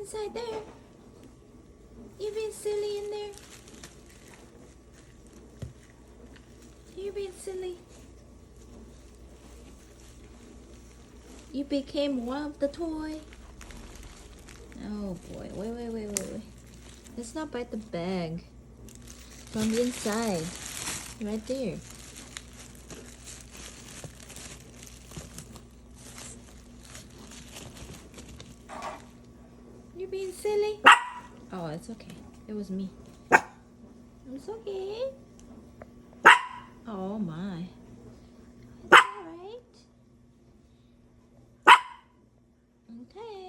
inside there. You're being silly in there. You're being silly. You became one of the toy. Oh boy, wait. Let's not bite the bag. From the inside. Right there. You're being silly. Oh, it's okay. It was me. It's okay. Oh my. It's alright. Okay.